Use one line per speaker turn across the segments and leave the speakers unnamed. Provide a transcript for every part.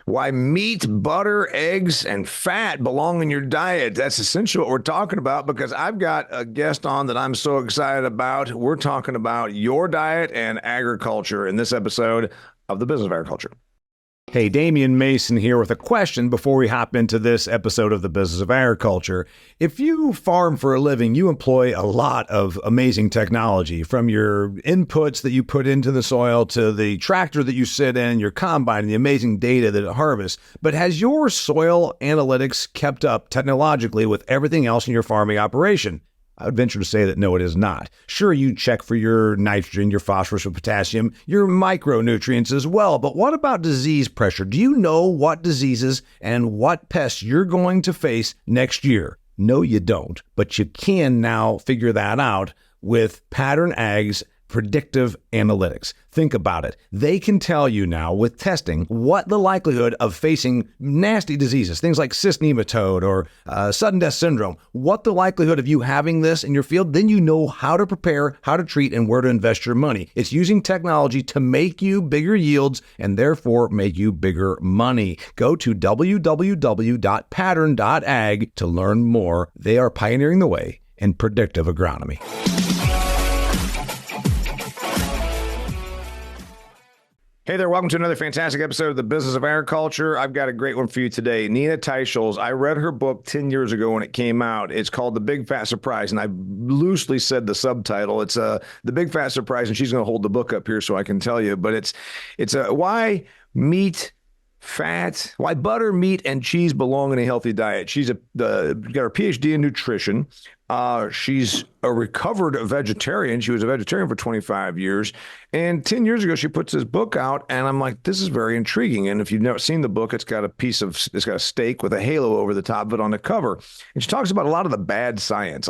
Why meat, butter, eggs, and fat belong in your diet. That's essentially what we're talking about because I've got a guest on that I'm so excited about. We're talking about your diet and agriculture in this episode of The Business of Agriculture. Hey, Damian Mason here with a question before we hop into this episode of The Business of Agriculture. If you farm for a living, you employ a lot of amazing technology, from your inputs that you put into the soil to the tractor that you sit in, your combine, and the amazing data that it harvests. But has your soil analytics kept up technologically with everything else in your farming operation? I would venture to say that no, it is not. Sure, you check for your nitrogen, your phosphorus, your potassium, your micronutrients as well. But what about disease pressure? Do you know what diseases and what pests you're going to face next year? No, you don't. But you can now figure that out with Pattern Ag's predictive analytics. Think about it. They can tell you now with testing what the likelihood of facing nasty diseases, things like cyst nematode or sudden death syndrome, what the likelihood of you having this in your field, then you know how to prepare, how to treat, and where to invest your money. It's using technology to make you bigger yields and therefore make you bigger money. Go to www.pattern.ag to learn more. They are pioneering the way in predictive agronomy. Hey there, welcome to another fantastic episode of The Business of Agriculture. I've got a great one for you today. Nina Teicholz. I read her book 10 years ago when it came out. It's called The Big Fat Surprise, and I loosely said the subtitle. It's The Big Fat Surprise, and she's going to hold the book up here so I can tell you. But it's why meat, fat, why butter, meat, and cheese belong in a healthy diet. She's got her PhD in nutrition. She's a recovered vegetarian. She was a vegetarian for 25 years. And 10 years ago, she puts this book out, and I'm like, this is very intriguing. And if you've never seen the book, it's got a steak with a halo over the top of it on the cover. And she talks about a lot of the bad science,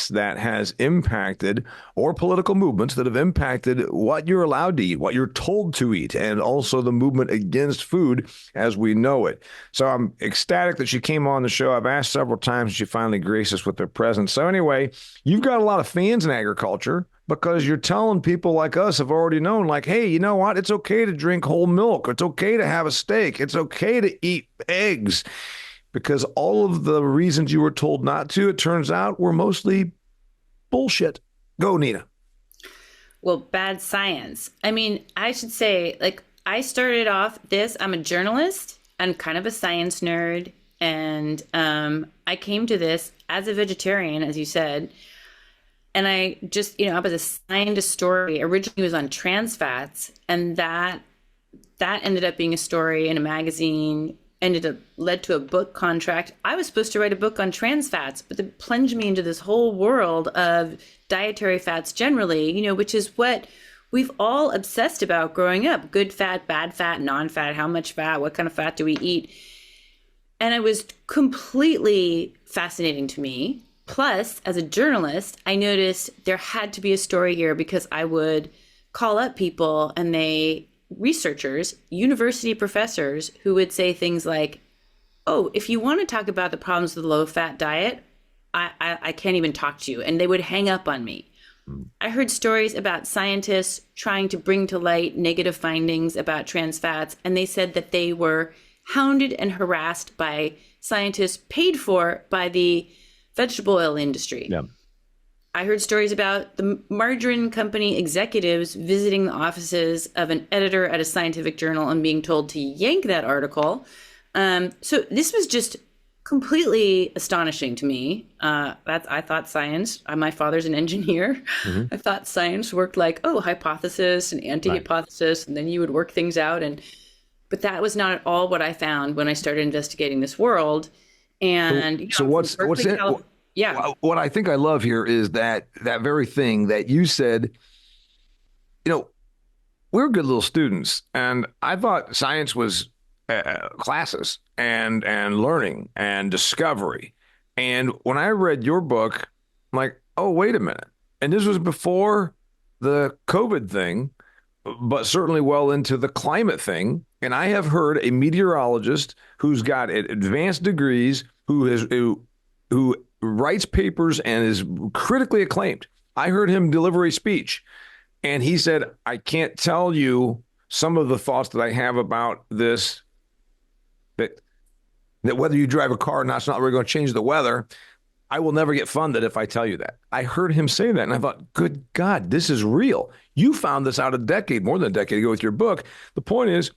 that has impacted, or political movements that have impacted what you're allowed to eat, what you're told to eat, and also the movement against food as we know it. So I'm ecstatic that she came on the show. I've asked several times, and she finally graced us with her presence. So anyway, you've got a lot of fans in agriculture because you're telling people like us have already known, like, hey, you know what? It's okay to drink whole milk. It's okay to have a steak. It's okay to eat eggs. Because all of the reasons you were told not to, it turns out, were mostly bullshit. Go, Nina.
Well, bad science. I mean, I should say, I started off I'm a journalist. I'm kind of a science nerd. And I came to this as a vegetarian, as you said. And I just, I was assigned a story. Originally it was on trans fats. And that ended up being a story in a magazine, led to a book contract. I was supposed to write a book on trans fats, but it plunged me into this whole world of dietary fats generally, which is what we've all obsessed about growing up. Good fat, bad fat, non-fat, how much fat, what kind of fat do we eat? And it was completely fascinating to me. Plus, as a journalist, I noticed there had to be a story here because I would call up people and researchers, university professors who would say things like, oh, if you want to talk about the problems with the low-fat diet, I can't even talk to you. And they would hang up on me. I heard stories about scientists trying to bring to light negative findings about trans fats, and they said that they were hounded and harassed by scientists paid for by the vegetable oil industry. Yeah. I heard stories about the margarine company executives visiting the offices of an editor at a scientific journal and being told to yank that article. So this was just completely astonishing to me. I thought science, my father's an engineer. Mm-hmm. I thought science worked like, hypothesis and anti-hypothesis, right. And then you would work things out. But that was not at all what I found when I started investigating this world. And
so what's it?
Yeah.
What I think I love here is that very thing that you said, we're good little students. And I thought science was classes and learning and discovery. And when I read your book, I'm like, oh, wait a minute. And this was before the COVID thing, but certainly well into the climate thing. And I have heard a meteorologist who's got advanced degrees, who writes papers and is critically acclaimed. I heard him deliver a speech, and he said, I can't tell you some of the thoughts that I have about this, that whether you drive a car or not, it's not really going to change the weather. I will never get funded if I tell you that. I heard him say that, and I thought, good God, this is real. You found this out more than a decade ago with your book. The point is,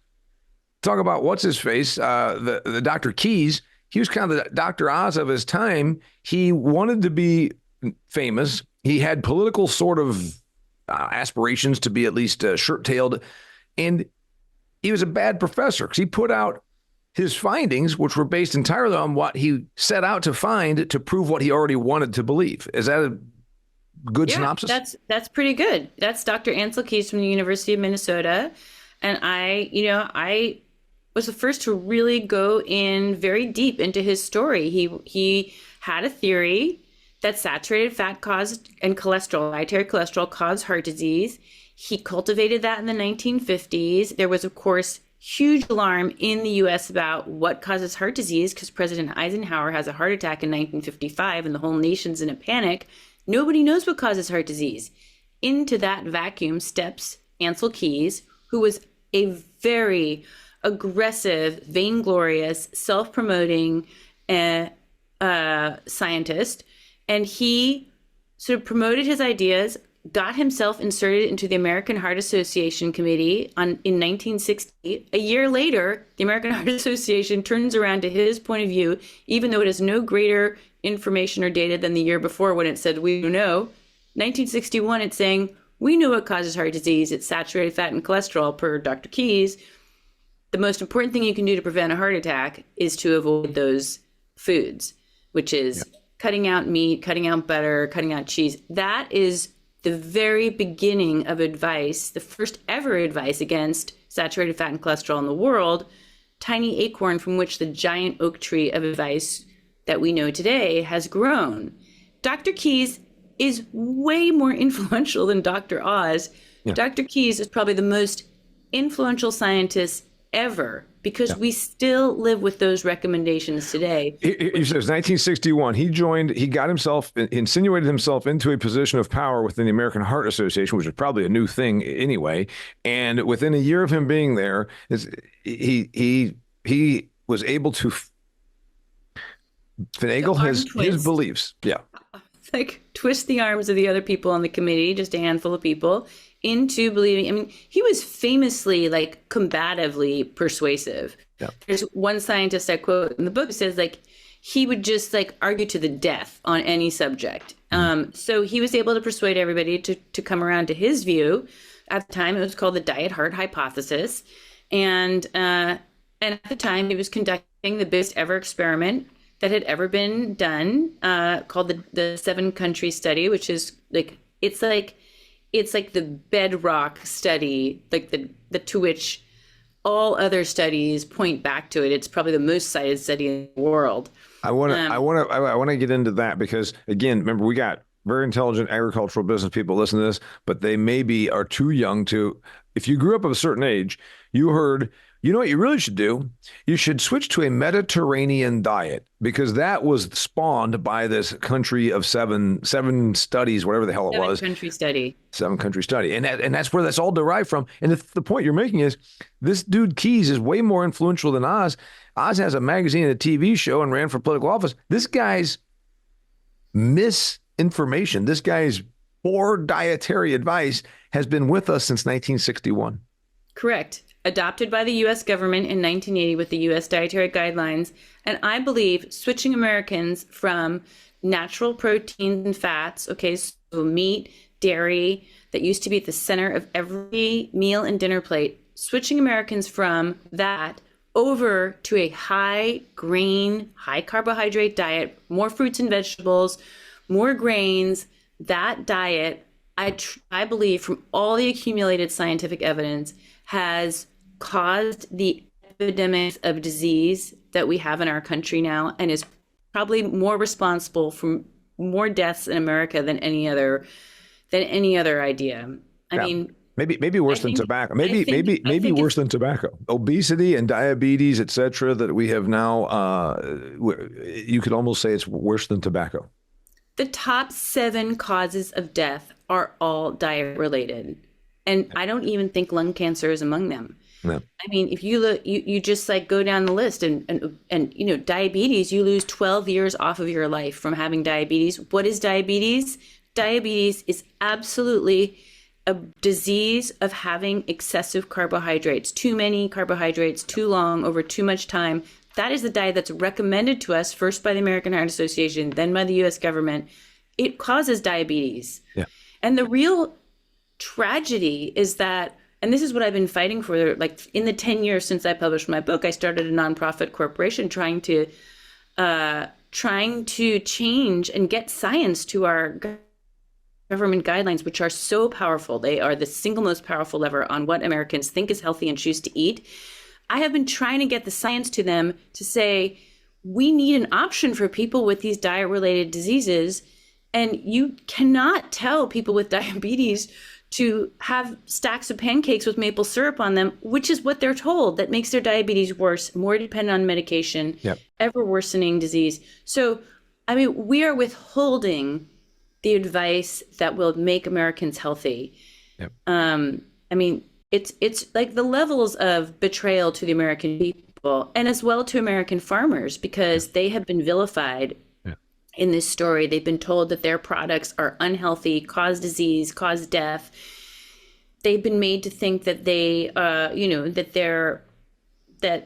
talk about what's his face, the Dr. Keyes. He was kind of the Dr. Oz of his time. He wanted to be famous. He had political sort of aspirations to be at least shirt-tailed, and he was a bad professor because he put out his findings, which were based entirely on what he set out to find to prove what he already wanted to believe. Is that a good synopsis?
That's pretty good. That's Dr. Ansel Keys from the University of Minnesota. And I was the first to really go in very deep into his story. He had a theory that saturated fat and dietary cholesterol caused heart disease. He cultivated that in the 1950s. There was, of course, huge alarm in the U.S. about what causes heart disease because President Eisenhower has a heart attack in 1955 and the whole nation's in a panic. Nobody knows what causes heart disease. Into that vacuum steps Ansel Keys, who was a very aggressive, vainglorious, self-promoting scientist. And he sort of promoted his ideas, got himself inserted into the American Heart Association committee in 1960. A year later, the American Heart Association turns around to his point of view, even though it has no greater information or data than the year before when it said, we don't know. 1961, it's saying, we know what causes heart disease. It's saturated fat and cholesterol, per Dr. Keyes. The most important thing you can do to prevent a heart attack is to avoid those foods, which is cutting out meat, cutting out butter, cutting out cheese. That is the very beginning of advice, the first ever advice against saturated fat and cholesterol in the world, tiny acorn from which the giant oak tree of advice that we know today has grown. Dr. Keyes is way more influential than Dr. Oz. Yeah. Dr. Keyes is probably the most influential scientist ever because we still live with those recommendations today.
He says 1961, he got himself, insinuated himself into a position of power within the American Heart Association, which is probably a new thing anyway. And within a year of him being there, he was able to finagle his beliefs. Yeah.
Like twist the arms of the other people on the committee, just a handful of people, into believing. I mean, he was famously like combatively persuasive. Yeah. There's one scientist I quote in the book who says like he would just like argue to the death on any subject. So he was able to persuade everybody to come around to his view. At the time, it was called the diet heart hypothesis, and at the time he was conducting the biggest ever experiment that had ever been done, called the 7-country study, which is like it's like the bedrock study, like the to which all other studies point back to it. It's probably the most cited study in the world.
I want to get into that because again, remember we got very intelligent agricultural business people listen to this, but they maybe are too young to. If you grew up at a certain age, you heard. You know what you really should do? You should switch to a Mediterranean diet because that was spawned by this country of seven studies, whatever the hell it was.
7-country study.
7-country study. And that's where that's all derived from. And the point you're making is this dude Keyes is way more influential than Oz. Oz has a magazine and a TV show and ran for political office. This guy's misinformation, this guy's poor dietary advice has been with us since 1961.
Correct. Adopted by the U.S. government in 1980 with the U.S. Dietary Guidelines. And I believe switching Americans from natural proteins and fats, okay, so meat, dairy, that used to be at the center of every meal and dinner plate, switching Americans from that over to a high grain, high carbohydrate diet, more fruits and vegetables, more grains, that diet, I believe from all the accumulated scientific evidence has caused the epidemics of disease that we have in our country now and is probably more responsible for more deaths in America than any other idea. I mean,
maybe worse than tobacco. Maybe worse than tobacco. Obesity and diabetes, et cetera, that we have now, you could almost say it's worse than tobacco.
The top 7 causes of death are all diet related. And I don't even think lung cancer is among them.
No.
I mean, if you look, you just like go down the list and you know, diabetes, you lose 12 years off of your life from having diabetes. What is diabetes? Diabetes is absolutely a disease of having excessive carbohydrates, too many carbohydrates, too long, over too much time. That is the diet that's recommended to us first by the American Heart Association, then by the US government. It causes diabetes.
Yeah.
And the real tragedy is that, and this is what I've been fighting for, like in the 10 years since I published my book, I started a nonprofit corporation trying to change and get science to our government guidelines, which are so powerful. They are the single most powerful lever on what Americans think is healthy and choose to eat. I have been trying to get the science to them to say, we need an option for people with these diet-related diseases. And you cannot tell people with diabetes to have stacks of pancakes with maple syrup on them, which is what they're told. That makes their diabetes worse, more dependent on medication, ever worsening disease. So, I mean, we are withholding the advice that will make Americans healthy.
Yep.
I mean, it's like the levels of betrayal to the American people and as well to American farmers, because they have been vilified in this story. They've been told that their products are unhealthy, cause disease, cause death. They've been made to think that they, that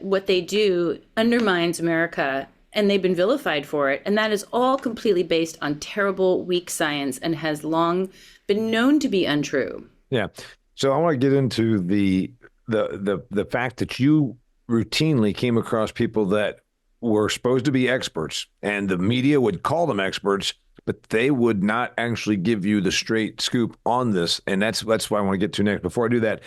what they do undermines America, and they've been vilified for it. And that is all completely based on terrible, weak science and has long been known to be untrue.
Yeah. So I want to get into the fact that you routinely came across people that were supposed to be experts, and the media would call them experts, but they would not actually give you the straight scoop on this. And that's what I want to get to next. Before I do that,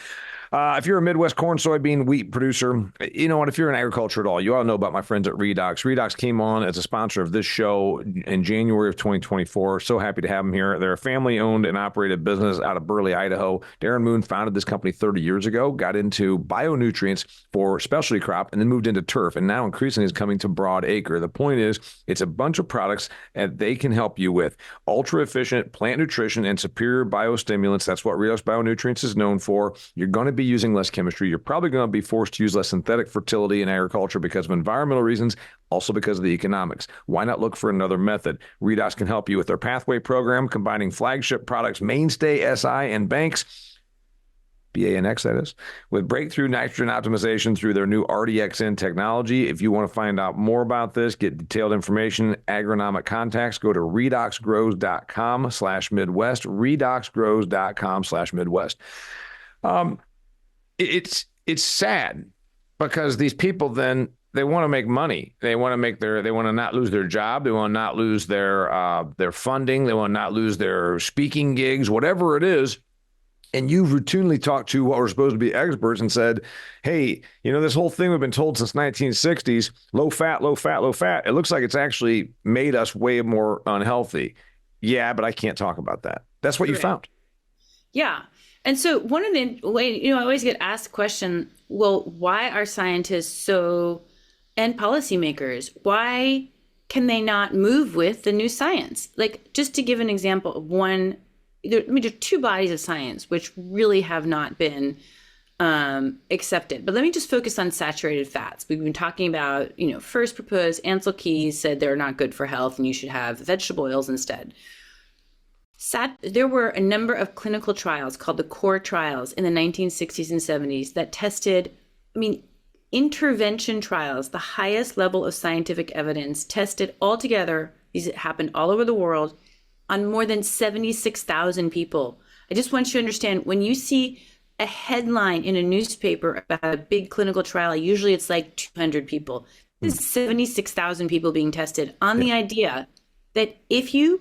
if you're a Midwest corn, soybean, wheat producer, you know what, if you're in agriculture at all, you all know about my friends at Redox. Redox came on as a sponsor of this show in January of 2024. So happy to have them here. They're a family-owned and operated business out of Burley, Idaho. Darren Moon founded this company 30 years ago, got into bionutrients for specialty crop, and then moved into turf, and now increasingly is coming to broad acre. The point is, it's a bunch of products that they can help you with. Ultra-efficient plant nutrition and superior biostimulants. That's what Redox Bionutrients is known for. You're going to be using less chemistry. You're probably going to be forced to use less synthetic fertility in agriculture because of environmental reasons, also because of the economics. Why not look for another method? Redox can help you with their Pathway program, combining flagship products Mainstay, SI, and Banks, BANX that is, with breakthrough nitrogen optimization through their new RDXN technology. If you want to find out more about this, get detailed information, agronomic contacts, go to redoxgrows.com/Midwest, redoxgrows.com/Midwest. It's sad because these people then they want to make money. They want to not lose their job. They want to not lose their funding. They want to not lose their speaking gigs, whatever it is. And you've routinely talked to what were supposed to be experts and said, hey, you know, this whole thing we've been told since 1960s, low fat, low fat, low fat. It looks like it's actually made us way more unhealthy. Yeah, but I can't talk about that. That's what you found.
Yeah. And so one of the ways, you know, I always get asked the question, well, why are scientists and policymakers, why can they not move with the new science? Like, just to give an example of one, there are two bodies of science which really have not been accepted. But let me just focus on saturated fats. We've been talking about, you know, first proposed, Ansel Keys said they're not good for health and you should have vegetable oils instead. There were a number of clinical trials called the core trials in the 1960s and 70s that tested, intervention trials, the highest level of scientific evidence, tested altogether, these happened all over the world, on more than 76,000 people. I just want you to understand, when you see a headline in a newspaper about a big clinical trial, usually it's like 200 people. This is 76,000 people being tested on the idea that if you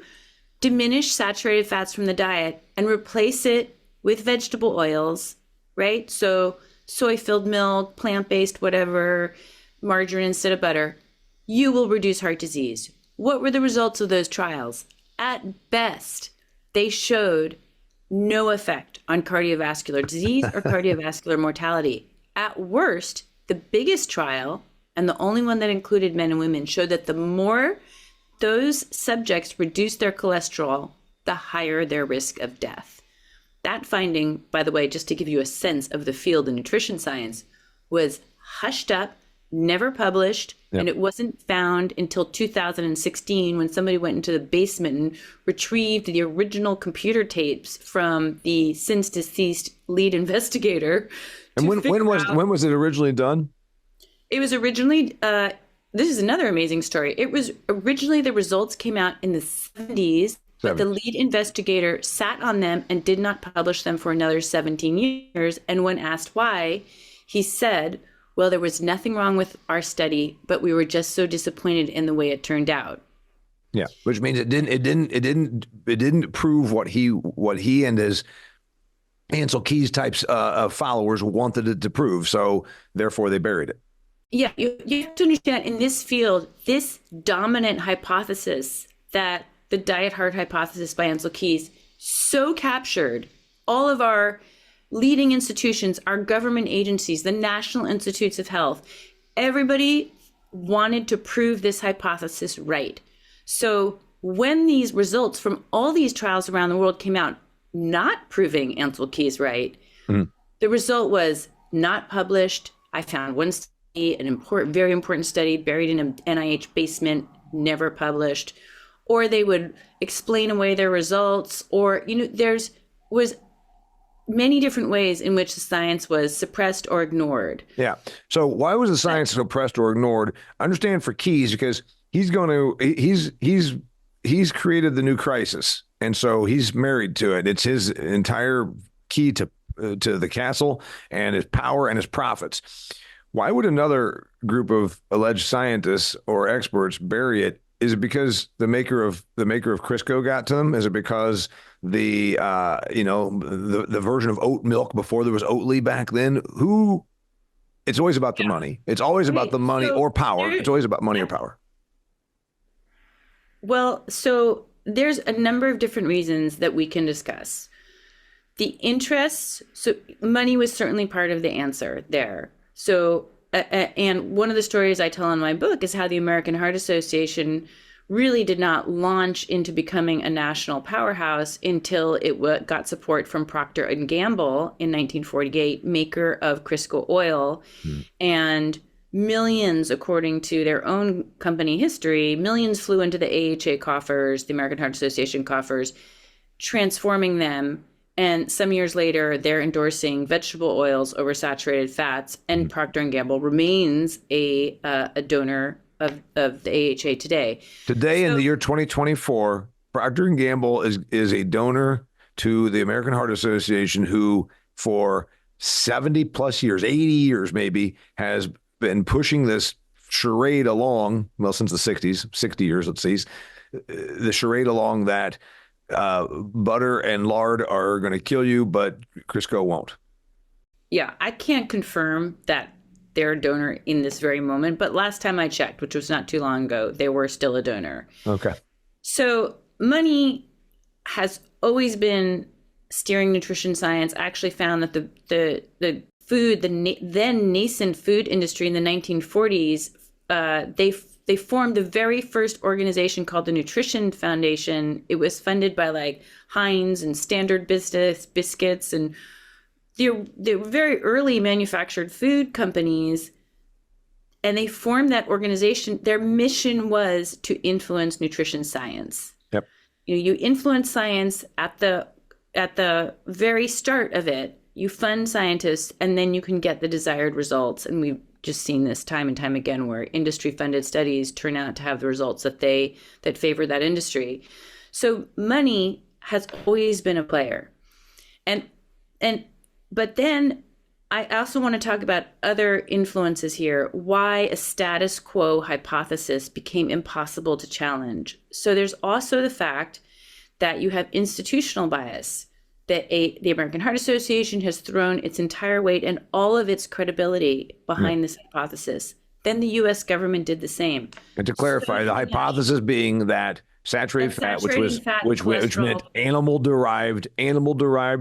diminish saturated fats from the diet and replace it with vegetable oils, right? So soy-filled milk, plant-based, whatever, margarine instead of butter, you will reduce heart disease. What were the results of those trials? At best, they showed no effect on cardiovascular disease or cardiovascular mortality. At worst, the biggest trial, and the only one that included men and women, showed that the more those subjects reduced their cholesterol, the higher their risk of death. That finding, by the way, just to give you a sense of the field of nutrition science, was hushed up, never published, and it wasn't found until 2016 when somebody went into the basement and retrieved the original computer tapes from the since deceased lead investigator.
And when was it originally done?
It was originally, this is another amazing story. It was originally, the results came out in the 70s, but the lead investigator sat on them and did not publish them for another 17 years. And when asked why, he said, well, there was nothing wrong with our study, but we were just so disappointed in the way it turned out.
Yeah, which means it didn't prove what he and his Ansel Keys types of followers wanted it to prove. So therefore, they buried it.
Yeah, you have to understand, in this field, this dominant hypothesis, that the diet heart hypothesis by Ansel Keys, so captured all of our leading institutions, our government agencies, the National Institutes of Health. Everybody wanted to prove this hypothesis right. So when these results from all these trials around the world came out not proving Ansel Keys right, the result was not published. I found one study, very important study, buried in an NIH basement, never published. Or they would explain away their results, or, was many different ways in which the science was suppressed or ignored.
Yeah. So why was the science suppressed or ignored? I understand for Keys, because he's created the new crisis, and so he's married to it. It's his entire key to the castle and his power and his profits. Why would another group of alleged scientists or experts bury it? Is it because the maker of Crisco got to them? Is it because the version of oat milk before there was Oatly back then? It's always about the money. It's always about the money or power. It's always about money or power.
Well, so there's a number of different reasons that we can discuss. The interests, so money was certainly part of the answer there. So and one of the stories I tell in my book is how the American Heart Association really did not launch into becoming a national powerhouse until it got support from Procter and Gamble in 1948, maker of Crisco oil. And millions, according to their own company history, millions flew into the AHA coffers, the American Heart Association coffers, transforming them. And some years later, they're endorsing vegetable oils over saturated fats, and Procter & Gamble remains a donor of the AHA today.
Today, in the year 2024, Procter & Gamble is a donor to the American Heart Association, who for 70 plus years, 80 years maybe, has been pushing this charade along, well, since the 60s, 60 years, let's see, the charade along that butter and lard are going to kill you, but Crisco won't.
Yeah, I can't confirm that they're a donor in this very moment, but last time I checked, which was not too long ago, they were still a donor.
Okay.
So money has always been steering nutrition science. I actually found that the then nascent food industry in the 1940s, they formed the very first organization called the Nutrition Foundation. It was funded by like Heinz and Standard Biscuits and the very early manufactured food companies. And they formed that organization. Their mission was to influence nutrition science.
Yep.
You influence science at the very start of it. You fund scientists, and then you can get the desired results. And we've just seen this time and time again, where industry-funded studies turn out to have the results that favor that industry. So money has always been a player, but then I also want to talk about other influences here. Why a status quo hypothesis became impossible to challenge. So there's also the fact that you have institutional bias. That the American Heart Association has thrown its entire weight and all of its credibility behind this hypothesis. Then the U.S. government did the same.
And to clarify, the hypothesis being that saturated fat, which meant animal derived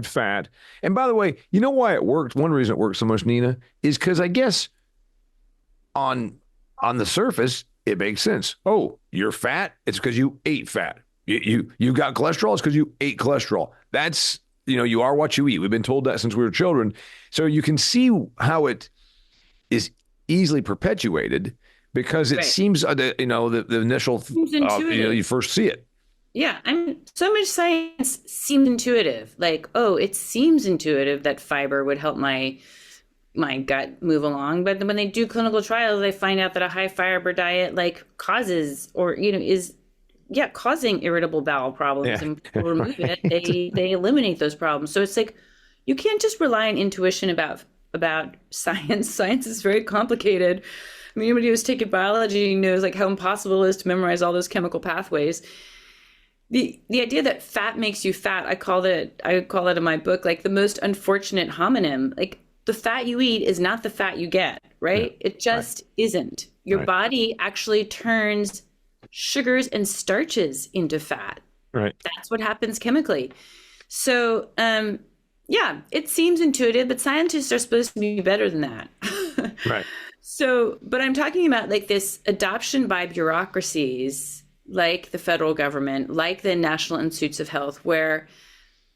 fat. And by the way, you know why it worked? One reason it worked so much, Nina, is because I guess on the surface it makes sense. Oh, you're fat. It's because you ate fat. You got cholesterol. It's because you ate cholesterol. That's you are what you eat. We've been told that since we were children. So you can see how it is easily perpetuated because it
Right.
seems, the initial,
Seems intuitive.
you first see it.
Yeah, I mean, so much science seems intuitive. Like, oh, it seems intuitive that fiber would help my gut move along. But when they do clinical trials, they find out that a high fiber diet like causes or is causing irritable bowel problems.
Yeah.
And people remove
Right.
it, they eliminate those problems. So it's like you can't just rely on intuition about science. Science is very complicated. I mean, anybody who's taken biology knows like how impossible it is to memorize all those chemical pathways. The idea that fat makes you fat, I call it in my book like the most unfortunate homonym. Like the fat you eat is not the fat you get, right?
Yeah.
It just isn't. Your
Right.
body actually turns sugars and starches into fat.
Right.
That's what happens chemically. So, yeah, it seems intuitive, but scientists are supposed to be better than that.
Right.
So, but I'm talking about like this adoption by bureaucracies like the federal government, like the National Institutes of Health, where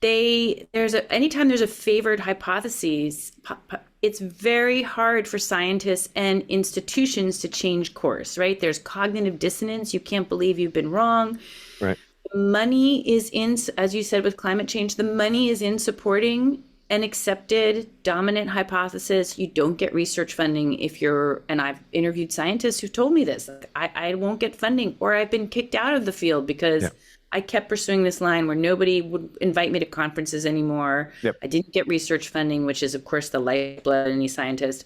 anytime there's a favored hypothesis, it's very hard for scientists and institutions to change course, right? There's cognitive dissonance. You can't believe you've been wrong.
Right.
Money is in, as you said, with climate change, the money is in supporting an accepted dominant hypothesis. You don't get research funding and I've interviewed scientists who told me this, I won't get funding, or I've been kicked out of the field because I kept pursuing this line where nobody would invite me to conferences anymore.
Yep.
I didn't get research funding, which is of course the lifeblood of any scientist.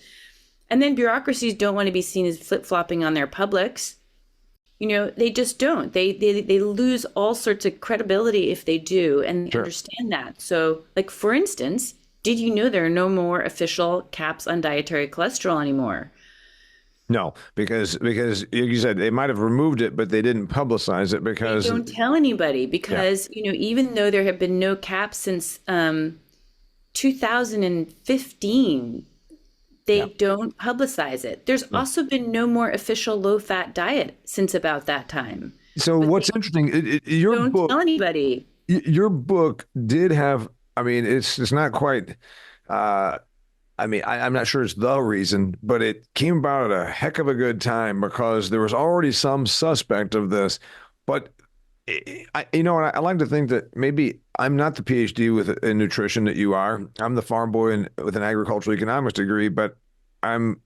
And then bureaucracies don't want to be seen as flip-flopping on their publics. They just don't. They lose all sorts of credibility if they do, and they understand that. So, like, for instance, did you know there are no more official caps on dietary cholesterol anymore?
No, because you said they might have removed it, but they didn't publicize it because
They don't tell anybody because, even though there have been no caps since 2015, they don't publicize it. There's also been no more official low-fat diet since about that time.
So what's interesting, your
Don't
book,
tell anybody.
your book did have, I mean, it's not quite, I'm not sure it's the reason, but it came about at a heck of a good time because there was already some suspect of this. But I like to think that maybe I'm not the PhD in nutrition that you are. I'm the farm boy with an agricultural economics degree, but I'm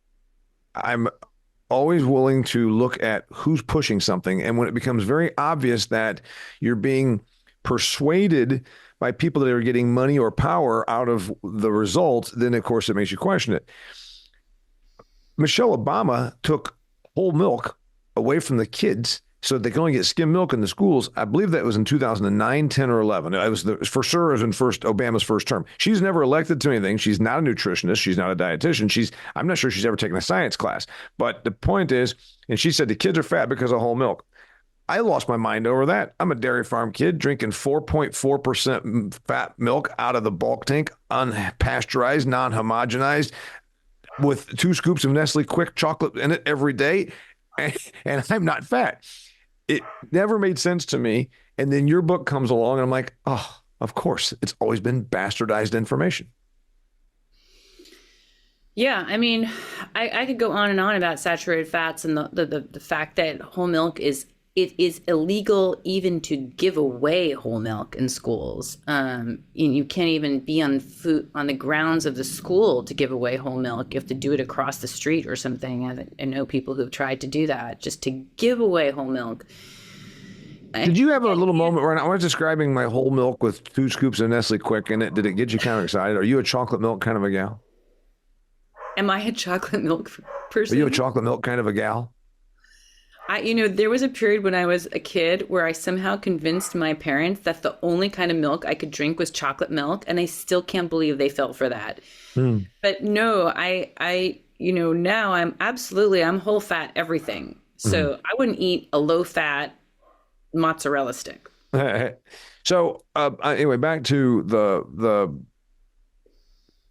always willing to look at who's pushing something. And when it becomes very obvious that you're being persuaded by people that are getting money or power out of the result, then of course it makes you question it. Michelle Obama took whole milk away from the kids so they can only get skim milk in the schools. I believe that was in 2009, 10, or 11. It was for sure it was in Obama's first term. She's never elected to anything. She's not a nutritionist. She's not a dietitian. I'm not sure she's ever taken a science class. But the point is, and she said the kids are fat because of whole milk. I lost my mind over that. I'm a dairy farm kid drinking 4.4% fat milk out of the bulk tank, unpasteurized, non-homogenized, with 2 scoops of Nestle Quick chocolate in it every day. And I'm not fat. It never made sense to me. And then your book comes along and I'm like, oh, of course, it's always been bastardized information.
Yeah, I mean, I could go on and on about saturated fats and the fact that whole milk is illegal even to give away whole milk in schools. You can't even be on the grounds of the school to give away whole milk. You have to do it across the street or something. I know people who've tried to do that just to give away whole milk.
Did you have a little moment where I was describing my whole milk with 2 scoops of Nestle Quick in it? Did it get you kind of excited? Are you a chocolate milk kind of a gal?
Am I a chocolate milk person?
Are you a chocolate milk kind of a gal?
There was a period when I was a kid where I somehow convinced my parents that the only kind of milk I could drink was chocolate milk, and I still can't believe they fell for that. But no, now I'm whole fat everything. So I wouldn't eat a low fat mozzarella stick.
So anyway, back to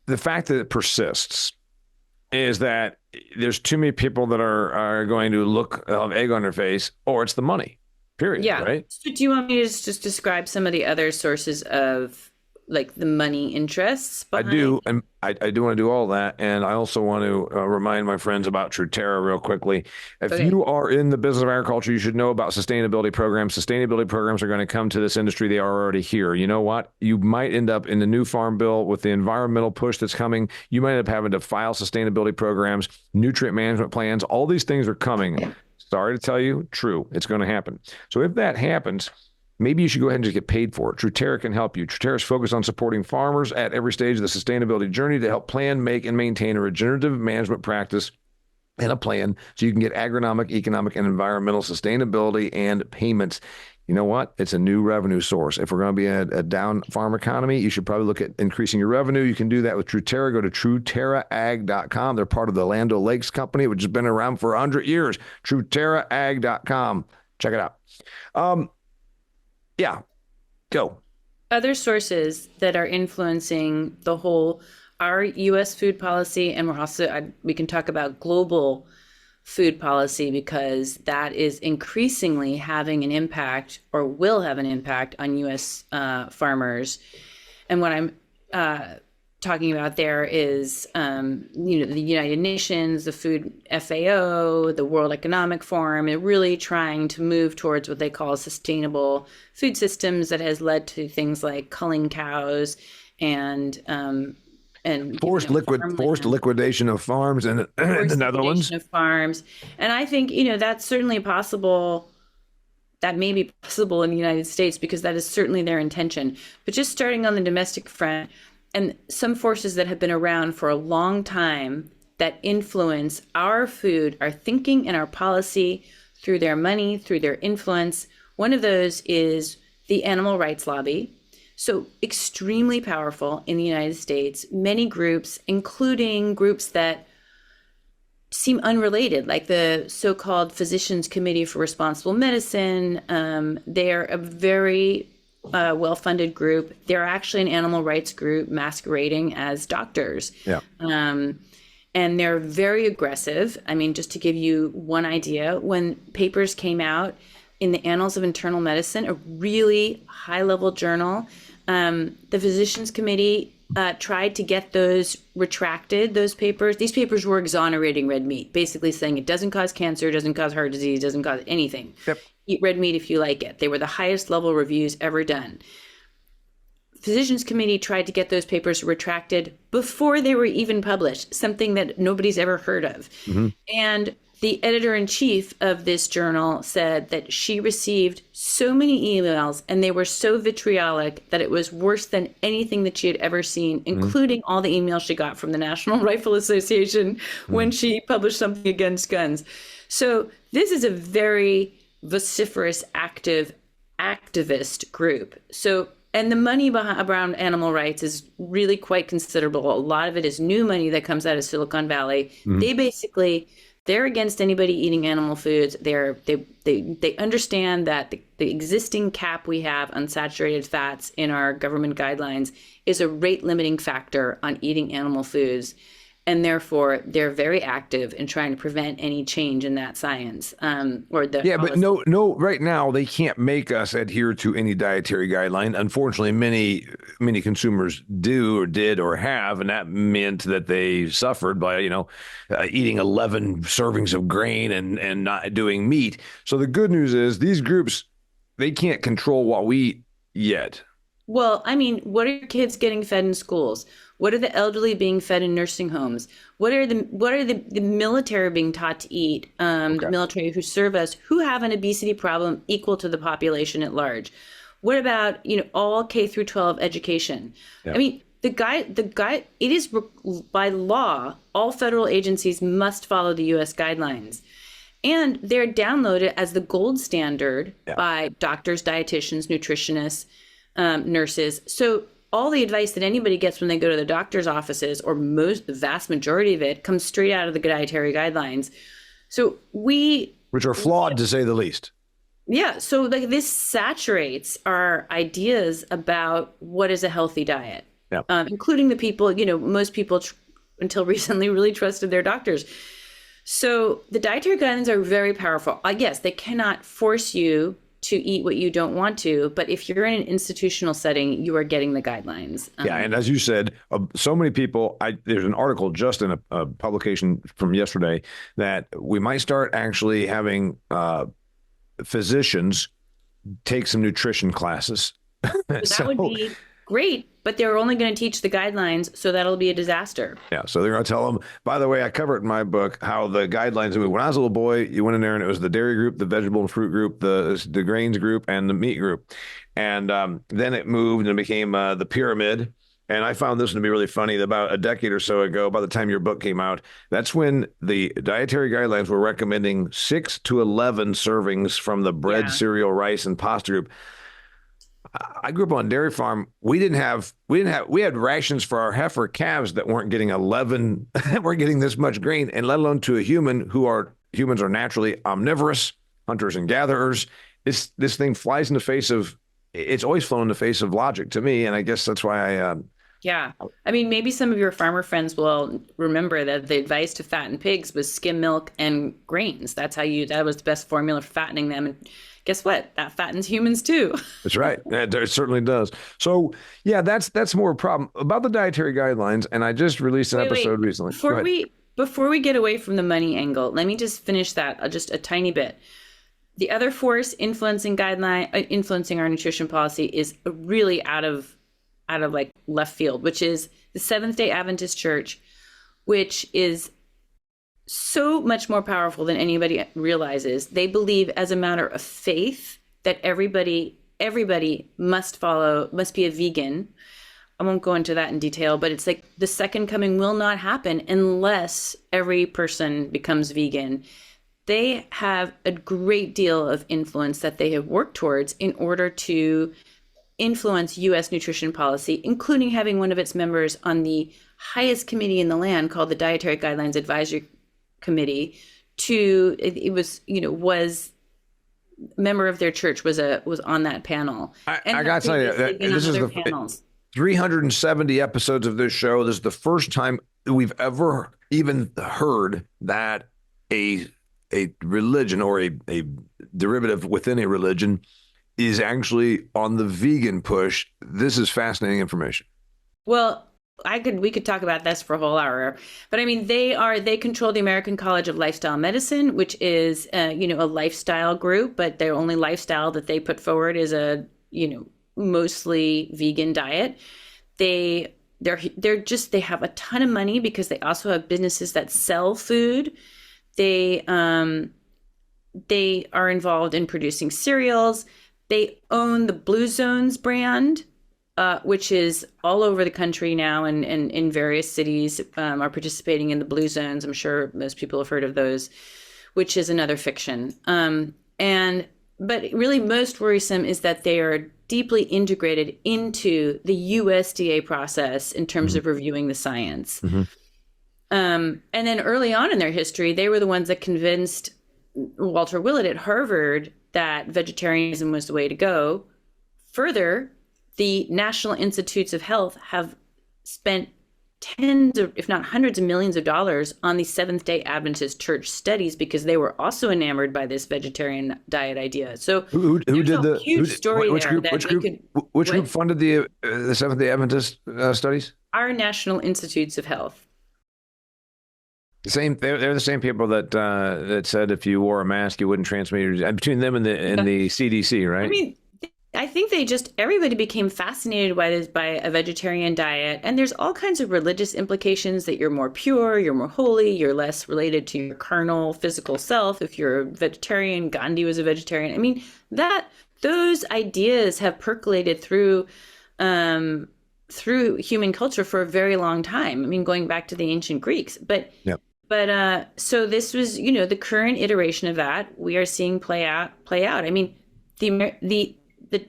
the fact that it persists is that there's too many people that are going to look egg on their face, or it's the money, period.
Yeah.
Right.
So do you want me to just describe some of the other sources of like the money interests
I
behind.
do, and I do want to do all that. And I also want to remind my friends about Truterra real quickly. If
Okay.
you are in the business of agriculture, you should know about sustainability programs. Sustainability programs are going to come to this industry. They are already here. You know what? You might end up in the new farm bill with the environmental push that's coming. You might end up having to file sustainability programs, nutrient management plans. All these things are coming. Sorry to tell you, true. It's going to happen. So if that happens, maybe you should go ahead and just get paid for it. Truterra can help you. Truterra is focused on supporting farmers at every stage of the sustainability journey to help plan, make, and maintain a regenerative management practice and a plan so you can get agronomic, economic, and environmental sustainability and payments. You know what? It's a new revenue source. If we're going to be a down farm economy, you should probably look at increasing your revenue. You can do that with Truterra. Go to truterraag.com. They're part of the Land O'Lakes company, which has been around for 100 years. Truterraag.com. Check it out. Yeah, go.
Other sources that are influencing the whole our U.S. food policy, and we can talk about global food policy because that is increasingly having an impact or will have an impact on U.S. Farmers. And what I'm talking about there is, the United Nations, the Food FAO, the World Economic Forum, and really trying to move towards what they call sustainable food systems that has led to things like culling cows and
forced liquidation of farms in the Netherlands.
Of farms, and I think that's certainly possible. That may be possible in the United States because that is certainly their intention. But just starting on the domestic front. And some forces that have been around for a long time that influence our food, our thinking, and our policy through their money, through their influence. One of those is the animal rights lobby. So extremely powerful in the United States. Many groups, including groups that seem unrelated, like the so-called Physicians Committee for Responsible Medicine. They're a very well-funded group. They're actually an animal rights group masquerading as doctors.
Yeah.
And they're very aggressive. I mean, just to give you one idea, when papers came out in the Annals of Internal Medicine, a really high-level journal, the Physicians Committee tried to get those retracted, those papers. These papers were exonerating red meat, basically saying it doesn't cause cancer, doesn't cause heart disease, doesn't cause anything.
Yep.
Eat red meat if you like it. They were the highest level reviews ever done. Physicians Committee tried to get those papers retracted before they were even published, something that nobody's ever heard of. Mm-hmm. And the editor-in-chief of this journal said that she received so many emails and they were so vitriolic that it was worse than anything that she had ever seen, including all the emails she got from the National Rifle Association when she published something against guns. So this is a very vociferous, activist group. So, and the money around animal rights is really quite considerable. A lot of it is new money that comes out of Silicon Valley. They're against anybody eating animal foods. They understand that the existing cap we have on saturated fats in our government guidelines is a rate limiting factor on eating animal foods. And therefore, they're very active in trying to prevent any change in that science.
But no. Right now, they can't make us adhere to any dietary guideline. Unfortunately, many consumers do or did or have, and that meant that they suffered by eating 11 servings of grain and not doing meat. So the good news is these groups, they can't control what we eat yet.
Well, I mean, what are kids getting fed in schools? What are the elderly being fed in nursing homes? What are the military being taught to eat? The military who serve us, who have an obesity problem equal to the population at large. What about all K through 12 education? Yeah. I mean, the guy. It is by law, all federal agencies must follow the U.S. guidelines, and they're downloaded as the gold standard by doctors, dietitians, nutritionists, nurses. So all the advice that anybody gets when they go to the doctor's offices, or the vast majority of it, comes straight out of the dietary guidelines. So which
are flawed to say the least.
Yeah. So this saturates our ideas about what is a healthy diet, including the people, most people until recently really trusted their doctors. So the dietary guidelines are very powerful. Yes, they cannot force you to eat what you don't want to. But if you're in an institutional setting, you are getting the guidelines.
Yeah, and as you said, so many people. There's an article just in a publication from yesterday that we might start actually having physicians take some nutrition classes.
That would be great, but they're only going to teach the guidelines, so that'll be a disaster.
Yeah, so they're going to tell them, by the way, I cover it in my book, how the guidelines move. When I was a little boy, you went in there and it was the dairy group, the vegetable and fruit group, the grains group, and the meat group. And then it moved and became the pyramid. And I found this one to be really funny. About a decade or so ago, by the time your book came out, that's when the dietary guidelines were recommending 6 to 11 servings from the bread, cereal, rice, and pasta group. I grew up on a dairy farm. We had rations for our heifer calves that weren't getting 11, weren't getting this much grain, and let alone to a human humans are naturally omnivorous, hunters and gatherers. This thing flies in the face of, it's always flown in the face of logic to me. And I guess that's why
yeah. I mean, maybe some of your farmer friends will remember that the advice to fatten pigs was skim milk and grains. That was the best formula for fattening them. And guess what? That fattens humans too.
That's right. It certainly does. So yeah, that's more a problem about the dietary guidelines. And I just released an episode recently.
Before we get away from the money angle, let me just finish that just a tiny bit. The other force influencing our nutrition policy is really out of like left field, which is the Seventh-day Adventist Church, which is so much more powerful than anybody realizes. They believe, as a matter of faith, that everybody must be a vegan. I won't go into that in detail, but it's like the second coming will not happen unless every person becomes vegan. They have a great deal of influence that they have worked towards in order to influence U.S. nutrition policy, including having one of its members on the highest committee in the land called the Dietary Guidelines Advisory Committee. Was member of their church was on that panel.
I got to tell you, this is the panels. 370 episodes of this show. This is the first time we've ever even heard that a religion or a derivative within a religion is actually on the vegan push. This is fascinating information.
Well, we could talk about this for a whole hour, but I mean, they control the American College of Lifestyle Medicine, which is a lifestyle group, but their only lifestyle that they put forward is a mostly vegan diet. They have a ton of money because they also have businesses that sell food. They are involved in producing cereals. They own the Blue Zones brand, which is all over the country now, and in various cities are participating in the Blue Zones. I'm sure most people have heard of those, which is another fiction. But really most worrisome is that they are deeply integrated into the USDA process in terms of reviewing the science. Mm-hmm. And then early on in their history, they were the ones that convinced Walter Willett at Harvard that vegetarianism was the way to go. Further, the National Institutes of Health have spent tens of, if not hundreds of millions of dollars on the Seventh-day Adventist Church studies because they were also enamored by this vegetarian diet idea. So
who did the
huge story
which
there?
Which group funded the Seventh-day Adventist studies?
Our National Institutes of Health.
They're the same people that said if you wore a mask you wouldn't transmit your, between them and the CDC, right?
I mean, I think everybody became fascinated by a vegetarian diet, and there's all kinds of religious implications that you're more pure, you're more holy, you're less related to your carnal physical self if you're a vegetarian. Gandhi was a vegetarian. I mean, those ideas have percolated through human culture for a very long time. I mean, going back to the ancient Greeks, but. Yep. But so this was, the current iteration of that we are seeing play out. I mean, the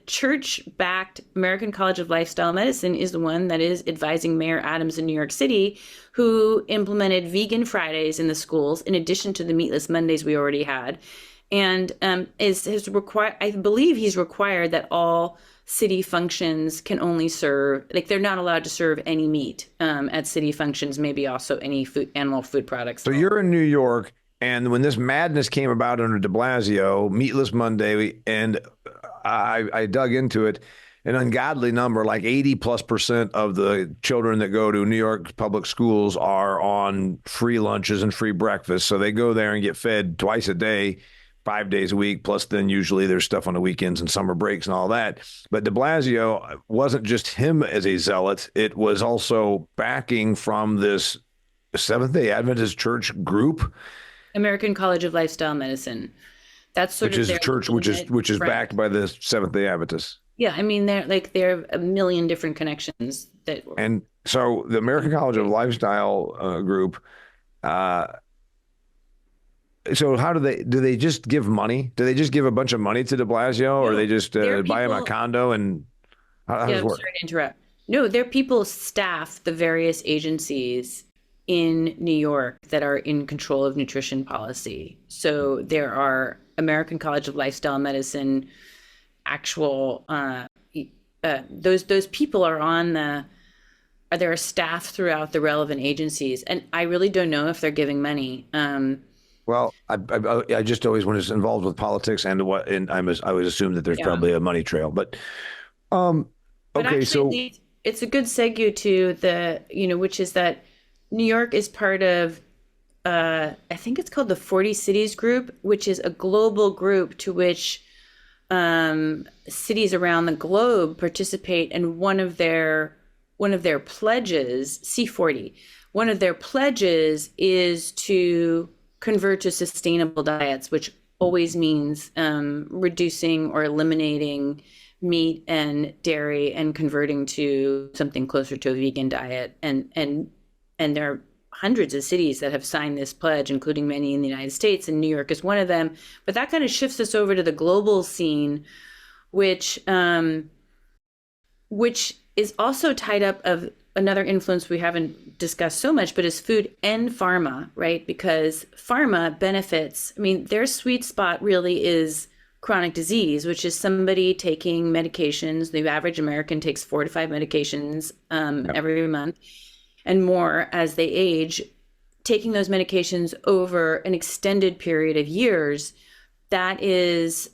church-backed American College of Lifestyle Medicine is the one that is advising Mayor Adams in New York City, who implemented vegan Fridays in the schools in addition to the meatless Mondays we already had, and I believe he's required that all city functions can only serve, they're not allowed to serve any meat at city functions, maybe also any animal food products.
So you're in New York, and when this madness came about under de Blasio, Meatless Monday, and I dug into it. An ungodly number, like 80+% of the children that go to New York public schools are on free lunches and free breakfast. So they go there and get fed twice a day, 5 days a week. Plus, then usually there's stuff on the weekends and summer breaks and all that. But de Blasio wasn't just him as a zealot, it was also backing from this Seventh-day Adventist church group,
American College of Lifestyle Medicine. That's sort
which
of
is a
their
church which is
right.
backed by the Seventh-day Adventists.
Yeah, I mean, they're a million different connections that.
And so the American College of Lifestyle group. So how do they just give money? Do they just give a bunch of money to de Blasio, or they just buy him a condo? And how does it work?
Sorry to interrupt. No, their people staff the various agencies in New York that are in control of nutrition policy. So there are American College of Lifestyle Medicine actual those people are on there are staff throughout the relevant agencies, and I really don't know if they're giving money.
Well, I just always, when it's involved with politics and I would assume that there's probably a money trail, but
But
okay, so
it's a good segue to which is that New York is part of I think it's called the 40 Cities Group, which is a global group to which cities around the globe participate, and one of their pledges, C40, one of their pledges is to convert to sustainable diets, which always means reducing or eliminating meat and dairy and converting to something closer to a vegan diet. And there are hundreds of cities that have signed this pledge, including many in the United States, and New York is one of them. But that kind of shifts us over to the global scene, which is also tied up of another influence we haven't discussed so much, but is food and pharma, right? Because pharma benefits, I mean, their sweet spot really is chronic disease, which is somebody taking medications. The average American takes 4 to 5 medications every month and more as they age, taking those medications over an extended period of years. That has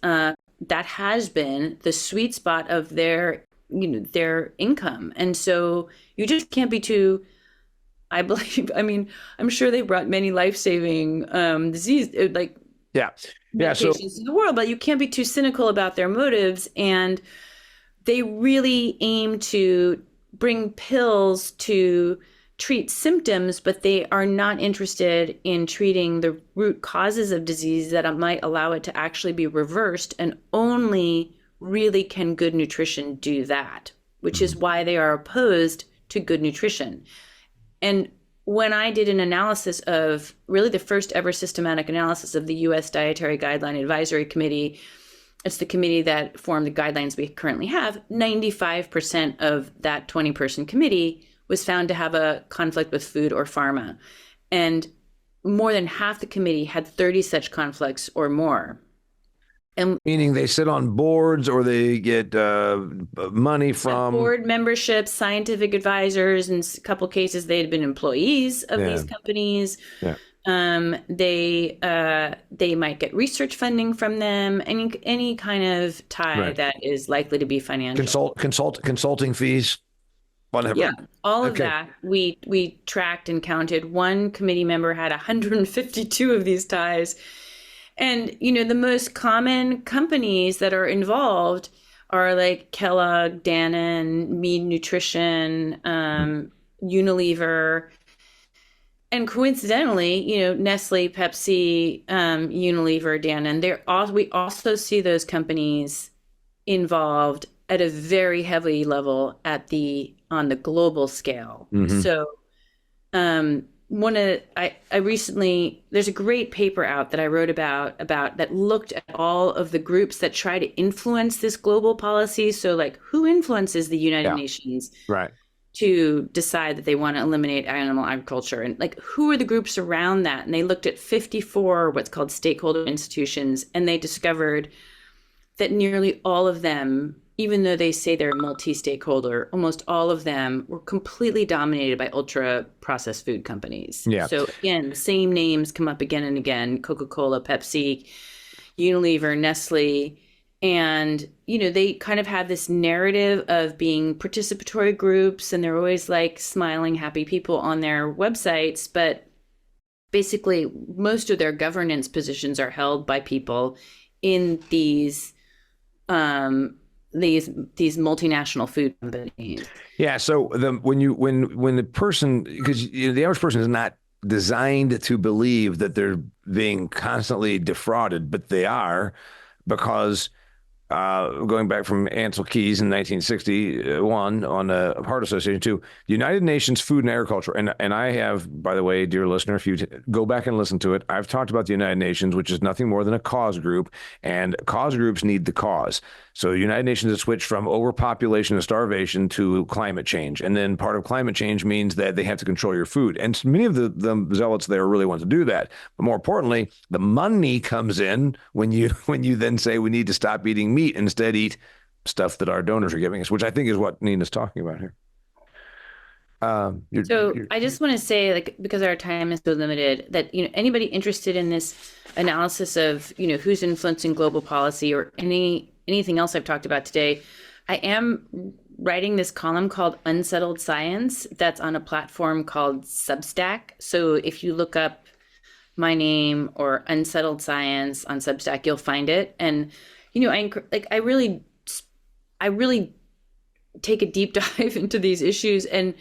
been the sweet spot of their income. And so you just can't be too, I believe, I mean, I'm sure they brought many life-saving disease, medications to the world, but you can't be too cynical about their motives. And they really aim to bring pills to treat symptoms, but they are not interested in treating the root causes of disease that might allow it to actually be reversed, and only really can good nutrition do that, which is why they are opposed to good nutrition. And when I did an analysis of really the first ever systematic analysis of the U.S. Dietary Guideline Advisory Committee, it's the committee that formed the guidelines we currently have, 95% of that 20-person committee was found to have a conflict with food or pharma. And more than half the committee had 30 such conflicts or more. And
meaning they sit on boards, or they get money from
board memberships, scientific advisors. In a couple cases, they had been employees of these companies. Yeah. They might get research funding from them. Any kind of tie that is likely to be financial.
Consulting fees. Whatever.
Yeah, all of that we tracked and counted. One committee member had 152 of these ties. And, the most common companies that are involved are like Kellogg, Dannon, Mead Nutrition, Unilever, and coincidentally, Nestle, Pepsi, Unilever, Dannon. We also see those companies involved at a very heavy level on the global scale. Mm-hmm. So, there's a great paper out that I wrote about that looked at all of the groups that try to influence this global policy. So like, who influences the United Nations to decide that they want to eliminate animal agriculture, and like, who are the groups around that? And they looked at 54 what's called stakeholder institutions, and they discovered that nearly all of them, even though they say they're multi-stakeholder, almost all of them were completely dominated by ultra-processed food companies. Yeah. So again, the same names come up again and again: Coca-Cola, Pepsi, Unilever, Nestle, And, they kind of have this narrative of being participatory groups, and they're always like smiling, happy people on their websites. But basically, most of their governance positions are held by people in these multinational food companies.
Yeah. So when the person, because the average person is not designed to believe that they're being constantly defrauded, but they are, because going back from Ansel Keys in 1961 on the Heart Association to the United Nations Food and Agriculture. And I have, by the way, dear listener, if you go back and listen to it, I've talked about the United Nations, which is nothing more than a cause group, and cause groups need the cause. So the United Nations has switched from overpopulation and starvation to climate change. And then part of climate change means that they have to control your food. And many of the zealots there really want to do that. But more importantly, the money comes in when you then say we need to stop eating meat, instead eat stuff that our donors are giving us, which I think is what Nina's talking about here.
I just want to say, like, because our time is so limited, that anybody interested in this analysis of who's influencing global policy or anything else I've talked about today, I am writing this column called Unsettled Science that's on a platform called Substack. So if you look up my name or Unsettled Science on Substack, you'll find it. And I really take a deep dive into these issues, and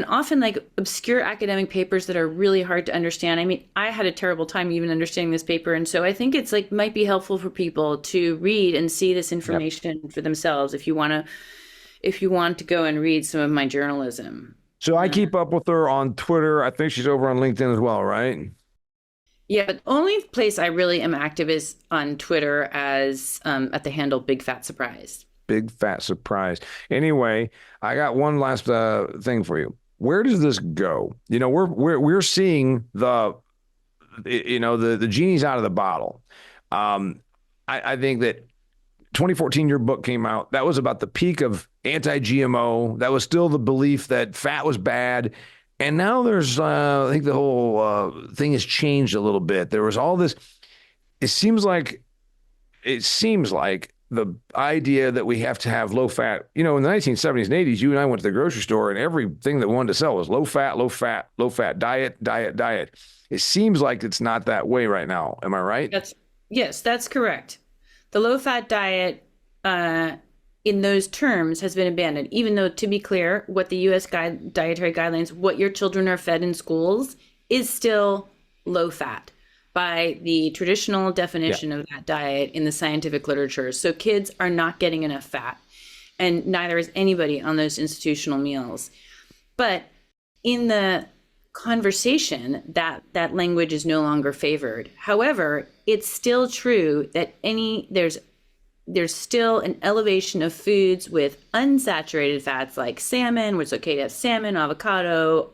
often like obscure academic papers that are really hard to understand. I mean, I had a terrible time even understanding this paper. And so I think it's like might be helpful for people to read and see this information for themselves if you want to go and read some of my journalism.
So I keep up with her on Twitter. I think she's over on LinkedIn as well, right?
Yeah, but the only place I really am active is on Twitter as at the handle Big Fat Surprise.
Big Fat Surprise. Anyway, I got one last thing for you. Where does this go? We're seeing the genie's out of the bottle. I think that 2014, your book came out. That was about the peak of anti-GMO. That was still the belief that fat was bad. And now there's, I think the whole thing has changed a little bit. There was all this. It seems like the idea that we have to have low fat. In the 1970s and 80s, you and I went to the grocery store, and everything that wanted to sell was low fat, low fat, low fat, diet, diet, diet. It seems like it's not that way right now. Am I right?
Yes, that's correct. The low fat diet, in those terms, has been abandoned, even though, to be clear, what the U.S. Dietary Guidelines, what your children are fed in schools, is still low fat by the traditional definition of that diet in the scientific literature. So kids are not getting enough fat, and neither is anybody on those institutional meals. But in the conversation, that language is no longer favored. However, it's still true that there's still an elevation of foods with unsaturated fats like salmon, which is okay to have salmon, avocado,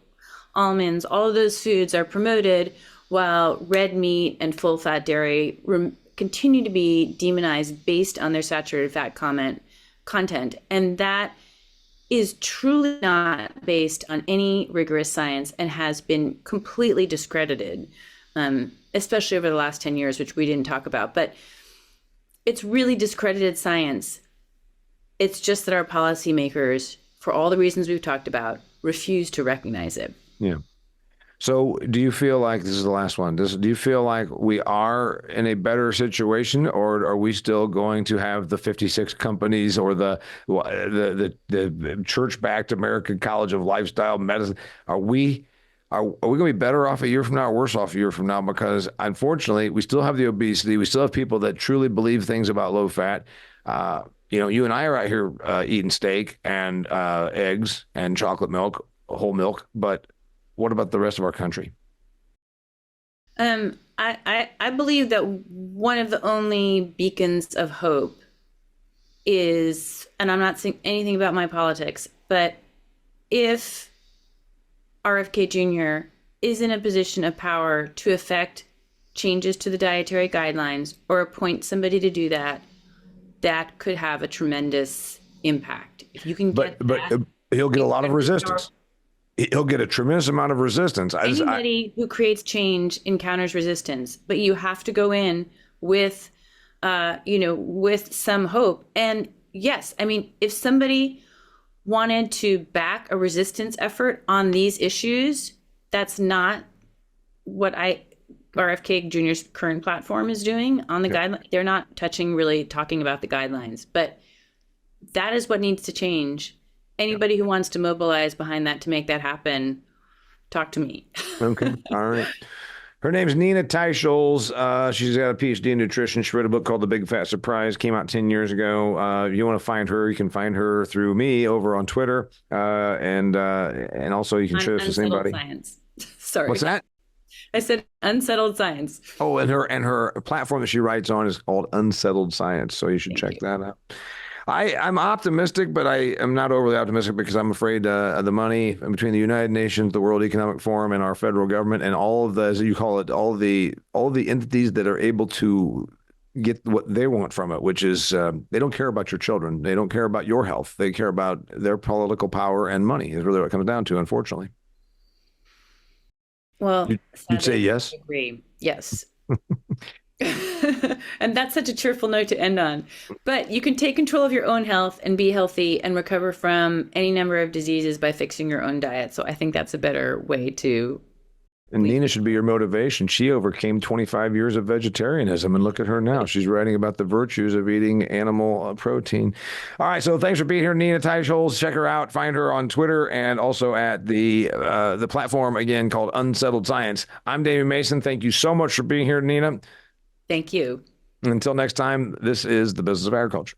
almonds. All of those foods are promoted, while red meat and full fat dairy continue to be demonized based on their saturated fat content. And that is truly not based on any rigorous science and has been completely discredited, especially over the last 10 years, which we didn't talk about. But it's really discredited science. It's just that our policymakers, for all the reasons we've talked about, refuse to recognize it.
Yeah. So do you feel like, this is the last one, do you feel like we are in a better situation, or are we still going to have the 56 companies or the church-backed American College of Lifestyle Medicine? Are we going to be better off a year from now or worse off a year from now? Because unfortunately, we still have the obesity. We still have people that truly believe things about low fat. You and I are out here eating steak and eggs and chocolate milk, whole milk, but what about the rest of our country?
I believe that one of the only beacons of hope is, and I'm not saying anything about my politics, but if RFK Jr. is in a position of power to affect changes to the dietary guidelines or appoint somebody to do that, that could have a tremendous impact. If you can get
but he'll get a lot of resistance. He'll get a tremendous amount of resistance.
Anybody who creates change encounters resistance, but you have to go in with with some hope. And yes, I mean, if somebody wanted to back a resistance effort on these issues, that's not what RFK Jr.'s current platform is doing on the guideline. They're not talking about the guidelines, but that is what needs to change. Anybody who wants to mobilize behind that to make that happen, talk to me.
Okay. All right. Her name's Nina Teicholz. She's got a PhD in nutrition. She wrote a book called The Big Fat Surprise, came out 10 years ago. If you want to find her, you can find her through me over on Twitter. And also you can share this with anybody.
Science. Sorry.
What's that?
I said Unsettled Science.
Oh, and her platform that she writes on is called Unsettled Science. So you should check that out. I'm optimistic, but I am not overly optimistic because I'm afraid of the money between the United Nations, the World Economic Forum, and our federal government, and all of the, as you call it, all the entities that are able to get what they want from it, which is they don't care about your children. They don't care about your health. They care about their political power and money is really what it comes down to, unfortunately.
Well,
you'd say yes?
I agree. Yes. And that's such a cheerful note to end on. But you can take control of your own health and be healthy and recover from any number of diseases by fixing your own diet. So I think that's a better way to.
And Nina should be your motivation. She overcame 25 years of vegetarianism, and look at her now. She's writing about the virtues of eating animal protein. All right, so thanks for being here, Nina Teicholz. Check her out. Find her on Twitter and also at the platform, again, called Unsettled Science. I'm Damian Mason. Thank you so much for being here, Nina.
Thank you.
Until next time, this is The Business of Agriculture.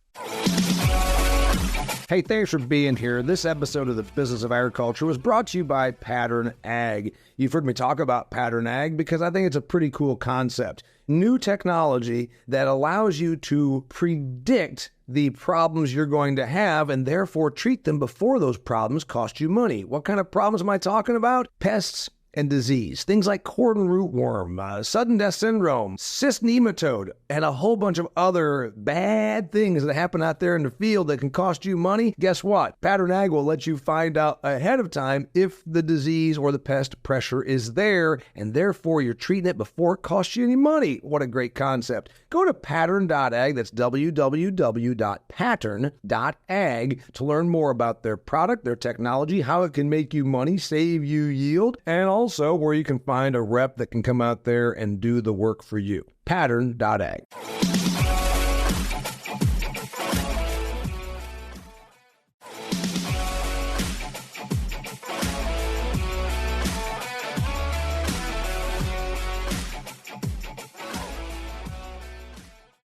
Hey, thanks for being here. This episode of The Business of Agriculture was brought to you by Pattern Ag. You've heard me talk about Pattern Ag because I think it's a pretty cool concept. New technology that allows you to predict the problems you're going to have and therefore treat them before those problems cost you money. What kind of problems am I talking about? Pests and disease. Things like cordon rootworm, sudden death syndrome, cyst nematode, and a whole bunch of other bad things that happen out there in the field that can cost you money. Guess what? Pattern Ag will let you find out ahead of time if the disease or the pest pressure is there, and therefore you're treating it before it costs you any money. What a great concept. Go to pattern.ag, that's www.pattern.ag, to learn more about their product, their technology, how it can make you money, save you yield, and also where you can find a rep that can come out there and do the work for you. Pattern.ag.